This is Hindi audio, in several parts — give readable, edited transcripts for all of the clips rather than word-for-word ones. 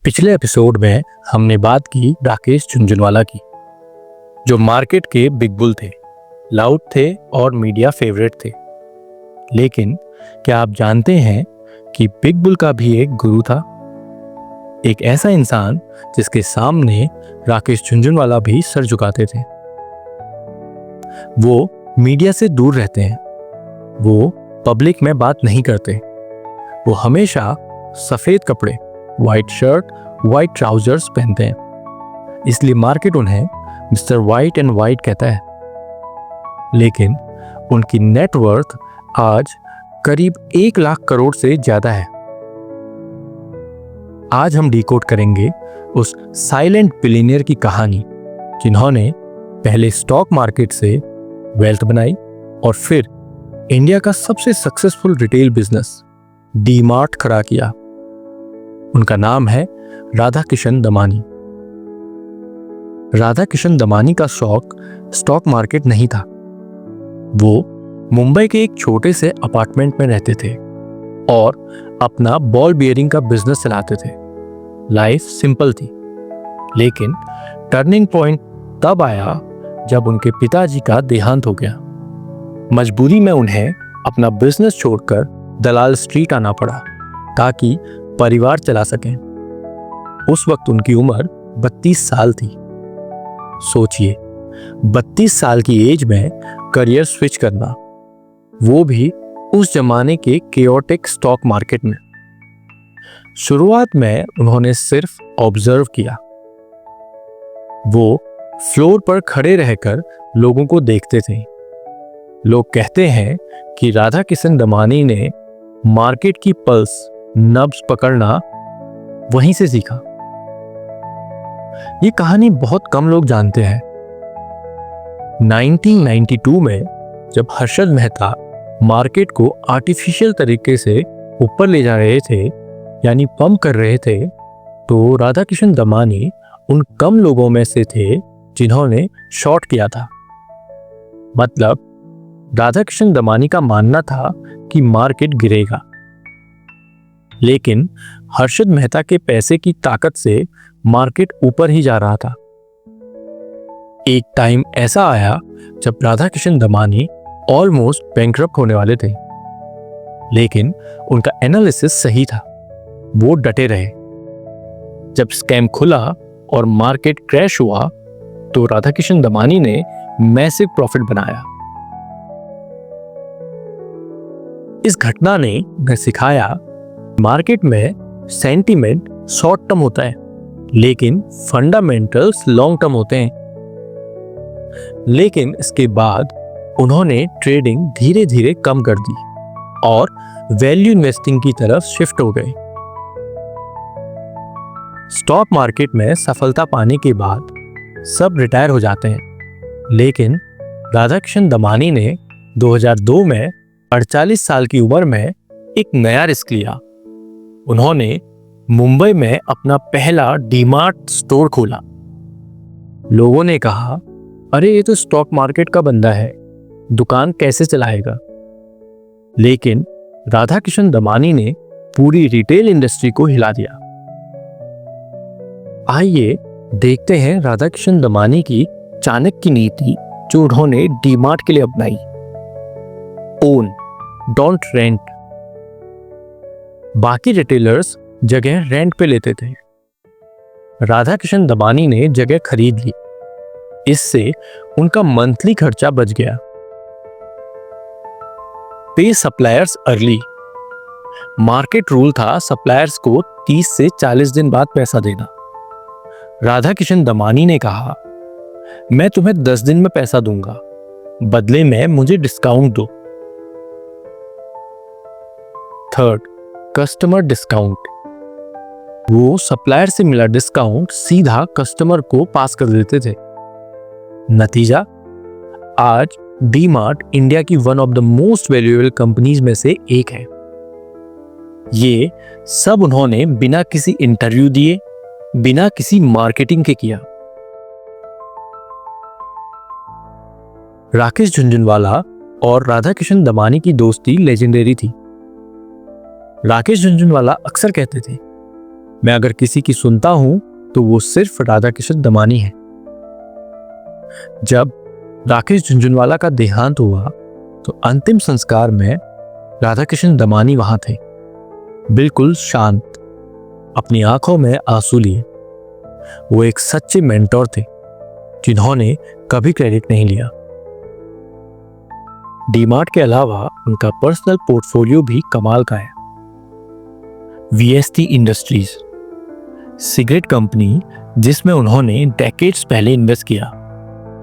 पिछले एपिसोड में हमने बात की राकेश झुनझुनवाला की, जो मार्केट के बिग बुल थे, लाउड थे और मीडिया फेवरेट थे। लेकिन क्या आप जानते हैं कि बिग बुल का भी एक गुरु था, एक ऐसा इंसान जिसके सामने राकेश झुनझुनवाला भी सर झुकाते थे। वो मीडिया से दूर रहते हैं, वो पब्लिक में बात नहीं करते, वो हमेशा सफेद कपड़े, व्हाइट शर्ट, व्हाइट ट्राउजर्स पहनते हैं, इसलिए मार्केट उन्हें मिस्टर व्हाइट एंड व्हाइट कहता है। लेकिन उनकी नेटवर्थ आज करीब 1 लाख करोड़ से ज्यादा है। आज हम डिकोड करेंगे उस साइलेंट बिलियनियर की कहानी, जिन्होंने पहले स्टॉक मार्केट से वेल्थ बनाई और फिर इंडिया का सबसे सक्सेसफुल रिटेल बिजनेस डी-मार्ट खड़ा किया। उनका नाम है राधा किशन दमानी। राधा किशन दमानी का शौक स्टॉक मार्केट नहीं था। वो मुंबई के एक छोटे से अपार्टमेंट में रहते थे और अपना बॉल बियरिंग का बिजनेस चलाते थे। लाइफ सिंपल थी, लेकिन टर्निंग पॉइंट तब आया जब उनके पिताजी का देहांत हो गया। मजबूरी में उन्हें अपना बिजनेस छोड़कर दलाल स्ट्रीट आना पड़ा ताकि परिवार चला सकें। उस वक्त उनकी उम्र 32 साल थी। सोचिए, 32 साल की एज में करियर स्विच करना, वो भी उस जमाने के केओटिक स्टॉक मार्केट में। शुरुआत में उन्होंने सिर्फ ऑब्जर्व किया। वो फ्लोर पर खड़े रहकर लोगों को देखते थे। लोग कहते हैं कि राधा किशन दमानी ने मार्केट की पल्स, नब्ज पकड़ना वहीं से सीखा। ये कहानी बहुत कम लोग जानते हैं। 1992 में जब हर्षद मेहता मार्केट को आर्टिफिशियल तरीके से ऊपर ले जा रहे थे, यानी पंप कर रहे थे, तो राधा किशन दमानी उन कम लोगों में से थे जिन्होंने शॉर्ट किया था। मतलब राधा किशन दमानी का मानना था कि मार्केट गिरेगा, लेकिन हर्षद मेहता के पैसे की ताकत से मार्केट ऊपर ही जा रहा था। एक टाइम ऐसा आया जब राधा किशन दमानी ऑलमोस्ट बैंकरप्ट होने वाले थे, लेकिन उनका एनालिसिस सही था। वो डटे रहे। जब स्कैम खुला और मार्केट क्रैश हुआ, तो राधा किशन दमानी ने मैसिव प्रॉफिट बनाया। इस घटना ने उन्हें सिखाया, मार्केट में सेंटीमेंट शॉर्ट टर्म होता है, लेकिन फंडामेंटल्स लॉन्ग टर्म होते हैं। लेकिन इसके बाद उन्होंने ट्रेडिंग धीरे धीरे कम कर दी और वैल्यू इन्वेस्टिंग की तरफ शिफ्ट हो गए। स्टॉक मार्केट में सफलता पाने के बाद सब रिटायर हो जाते हैं, लेकिन राधा किशन दमानी ने 2002 में 48 साल की उम्र में एक नया रिस्क लिया। उन्होंने मुंबई में अपना पहला डी-मार्ट स्टोर खोला। लोगों ने कहा, अरे ये तो स्टॉक मार्केट का बंदा है, दुकान कैसे चलाएगा? लेकिन राधा किशन दमानी ने पूरी रिटेल इंडस्ट्री को हिला दिया। आइए देखते हैं राधा किशन दमानी की चाणक्य नीति जो उन्होंने डी-मार्ट के लिए अपनाई। Own, don't rent. बाकी रिटेलर्स जगह रेंट पे लेते थे, राधा किशन दमानी ने जगह खरीद ली। इससे उनका मंथली खर्चा बच गया। पे सप्लायर्स अर्ली। मार्केट रूल था सप्लायर्स को 30 से 40 दिन बाद पैसा देना। राधा किशन दमानी ने कहा, मैं तुम्हें 10 दिन में पैसा दूंगा, बदले में मुझे डिस्काउंट दो। Third, customer discount. वो सप्लायर से मिला डिस्काउंट सीधा कस्टमर को पास कर देते थे। नतीजा, आज डी-मार्ट इंडिया की one of the most valuable companies में से एक है। ये सब उन्होंने बिना किसी इंटरव्यू दिए, बिना किसी मार्केटिंग के किया। राकेश झुनझुनवाला और राधा किशन दमानी की दोस्ती लेजेंडरी थी। राकेश झुनझुनवाला अक्सर कहते थे, मैं अगर किसी की सुनता हूं तो वो सिर्फ राधा किशन दमानी है। जब राकेश झुनझुनवाला का देहांत हुआ तो अंतिम संस्कार में राधा किशन दमानी वहां थे, बिल्कुल शांत, अपनी आंखों में आंसू लिए। वो एक सच्चे मेंटोर थे जिन्होंने कभी क्रेडिट नहीं लिया। डीमार्ट के अलावा उनका पर्सनल पोर्टफोलियो भी कमाल का है। वीएसटी इंडस्ट्रीज, सिगरेट कंपनी जिसमें उन्होंने डेकेड्स पहले इन्वेस्ट किया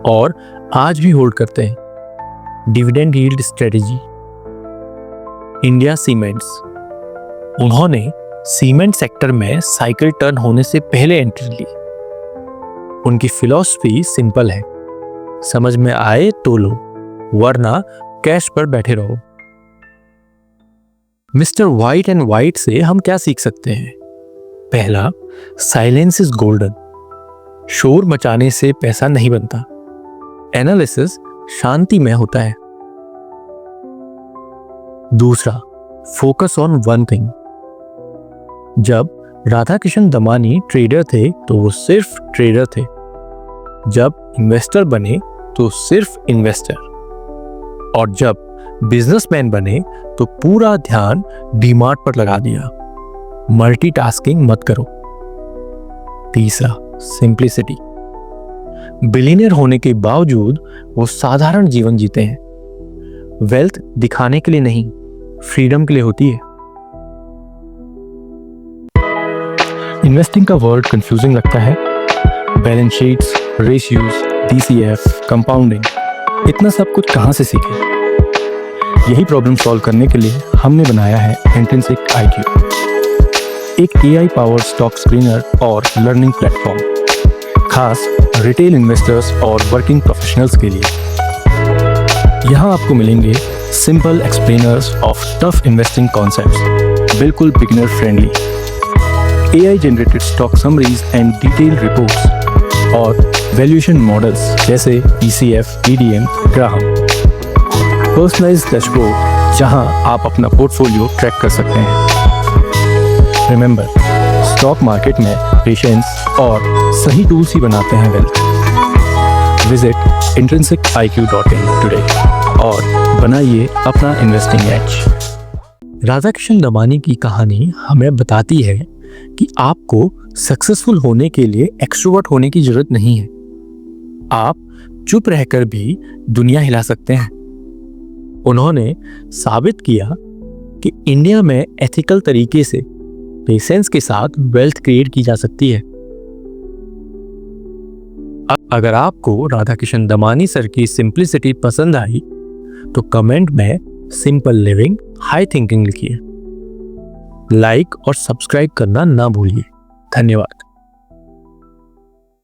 और आज भी होल्ड करते हैं। Dividend yield strategy. India cements, उन्होंने सीमेंट सेक्टर में साइकिल टर्न होने से पहले एंट्री ली। उनकी फिलॉसफी सिंपल है, समझ में आए तो लो, वरना कैश पर बैठे रहो। मिस्टर व्हाइट एंड व्हाइट से हम क्या सीख सकते हैं? पहला, साइलेंस इज गोल्डन। शोर मचाने से पैसा नहीं बनता, एनालिसिस शांति में होता है। दूसरा, फोकस ऑन वन थिंग। जब राधा किशन दमानी ट्रेडर थे तो वो सिर्फ ट्रेडर थे, जब इन्वेस्टर बने तो सिर्फ इन्वेस्टर, और जब बिजनेसमैन बने तो पूरा ध्यान डीमार्ट पर लगा दिया। मल्टीटास्किंग मत करो। तीसरा, सिंप्लिसिटी। बिलियनियर होने के बावजूद वो साधारण जीवन जीते हैं। वेल्थ दिखाने के लिए नहीं, फ्रीडम के लिए होती है। इन्वेस्टिंग का वर्ड कंफ्यूजिंग लगता है। Balance sheets, ratios, DCF, compounding, इतना सब कुछ कहां से सीखे? यही प्रॉब्लम सॉल्व करने के लिए हमने बनाया है इंट्रिंसिक IQ, एक AI पावर्ड स्टॉक स्क्रीनर और लर्निंग प्लेटफॉर्म, खास रिटेल इन्वेस्टर्स और वर्किंग प्रोफेशनल्स के लिए। यहाँ आपको मिलेंगे simple explainers of tough investing concepts, बिल्कुल beginner friendly, AI generated stock summaries and detail reports और वैल्यूएशन मॉडल्स जैसे DCF, DDM, Graham, personalised dashboard जहां आप अपना पोर्टफोलियो ट्रैक कर सकते हैं। रिमेंबर, स्टॉक मार्केट में पेशेंस और सही टूल्स ही बनाते हैं वेल्थ। विजिट intrinsiciq.in टुडे और बनाइए अपना इन्वेस्टिंग एज। राधा किशन दमानी की कहानी हमें बताती है कि आपको सक्सेसफुल होने के लिए एक्सट्रोवर्ट होने की जरूरत नहीं है। आप चुप रहकर भी दुनिया हिला सकते हैं। उन्होंने साबित किया कि इंडिया में एथिकल तरीके से पेशेंस के साथ वेल्थ क्रिएट की जा सकती है। अगर आपको राधा किशन दमानी सर की सिंप्लिसिटी पसंद आई तो कमेंट में सिंपल लिविंग हाई थिंकिंग लिखिए। लाइक और सब्सक्राइब करना ना भूलिए। धन्यवाद।